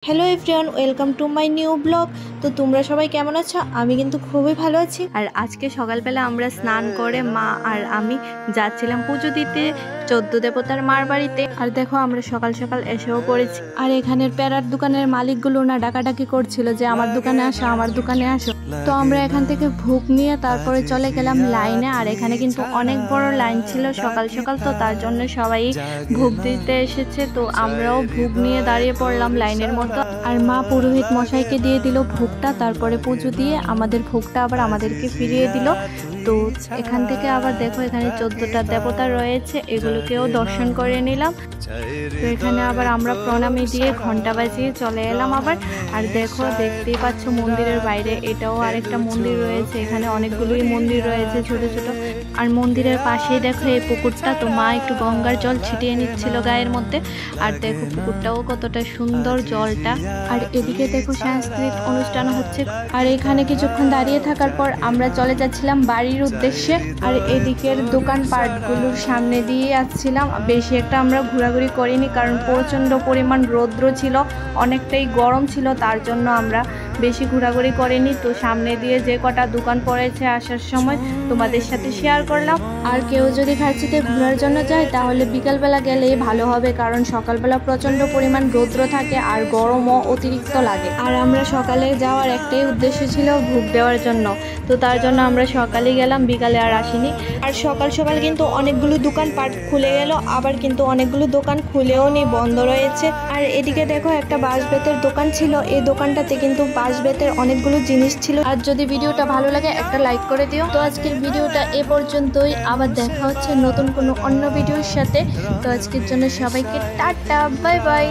Hello everyone, welcome to my new blog. তো তোমরা সবাই কেমন আছো? আমি কিন্তু খুবই ভালো আছি। আর আজকে সকালবেলা আমরা স্নান করে মা আর আমি যাচ্ছিলাম পুজো দিতে 14 দেবতার মার বাড়িতে। আর দেখো আমরা সকাল সকাল এসেও পড়েছি। আর এখানের প্যারার দোকানের মালিকগুলো না ডাকাডাকি করছিল যে আমার দোকানে আসো, আমার দোকানে আসো। তো আমরা এখান থেকে ভোগ নিয়ে তারপরে চলে গেলাম লাইনে। আর এখানে কিন্তু অনেক বড় লাইন ছিল সকাল সকাল, তো তার জন্য সবাই ভোগ দিতে এসেছে। তো আমরাও ভোগ নিয়ে দাঁড়িয়ে পড়লাম লাইনের মধ্যে। আর মা পুরোহিত মশাইকে দিয়ে দিল ভোগটা, তারপরে পুজো দিয়ে আমাদের ভোগটা আবার আমাদেরকে ফিরিয়ে দিল। তো এখান থেকে আবার দেখো এখানে 14টা দেবতা রয়েছে, এগুলোকেও দর্শন করে নিলাম। তো এখানে আবার আমরা প্রণামী দিয়ে ঘন্টা বাজিয়ে চলে এলাম আবার। আর দেখো দেখতেই পাচ্ছ মন্দিরের বাইরে এটাও আরেকটা মন্দির রয়েছে, এখানে অনেকগুলোই মন্দির রয়েছে ছোট ছোট। আর মন্দিরের পাশেই দেখো এই পুকুরটা, তো মা একটু গঙ্গার জল ছিটিয়ে নিচ্ছিল গায়ের মধ্যে। আর দেখো পুকুরটাও কতটা সুন্দর জলটা। আর এদিকে দেখো সাংস্কৃতিক অনুষ্ঠান হচ্ছে। আর এখানে কিছুক্ষণ দাঁড়িয়ে থাকার পর আমরা চলে যাচ্ছিলাম বাড়ির উদ্দেশ্যে। আর এদিকের দোকানপাটগুলোর সামনে দিয়ে আসছিলাম। বেশি একটা আমরা ঘোরাঘুরি করিনি, কারণ প্রচণ্ড পরিমাণ রৌদ্র ছিল, অনেকটাই গরম ছিল, তার জন্য আমরা বেশি ঘোরাঘুরি করিনি। তো সামনে দিয়ে যে কটা দোকান পড়েছে আসার সময় তোমাদের সাথে শেয়ার করলাম। আর কেউ যদি খার্চিতে ঘোরার জন্য যায় তাহলে বিকালবেলা গেলেই ভালো হবে, কারণ সকালবেলা প্রচণ্ড পরিমাণ রৌদ্র থাকে আর গরমও অতিরিক্ত লাগে। আর আমরা সকালে যাওয়ার একটাই উদ্দেশ্য ছিল ভোগ দেওয়ার জন্য, তো তার জন্য আমরা সকালে গেলাম, বিকালে আর আসিনি। আর সকাল সকাল কিন্তু অনেকগুলো দোকানপাট খুলে গেল, আবার কিন্তু অনেকগুলো দোকান খুলেও নেই, বন্ধ রয়েছে। আর এদিকে দেখো একটা বাঁশ বেতের দোকান ছিল, এই দোকানটাতে কিন্তু বাঁশ বেতের অনেকগুলো জিনিস ছিল। আর যদি ভিডিওটা ভালো লাগে একটা লাইক করে দিও। তো আজকের ভিডিওটা এ পর্যন্তই, আবার দেখা হচ্ছে নতুন কোনো অন্য ভিডিওর সাথে। তো আজকের জন্য সবাইকে টাটা, বাই বাই।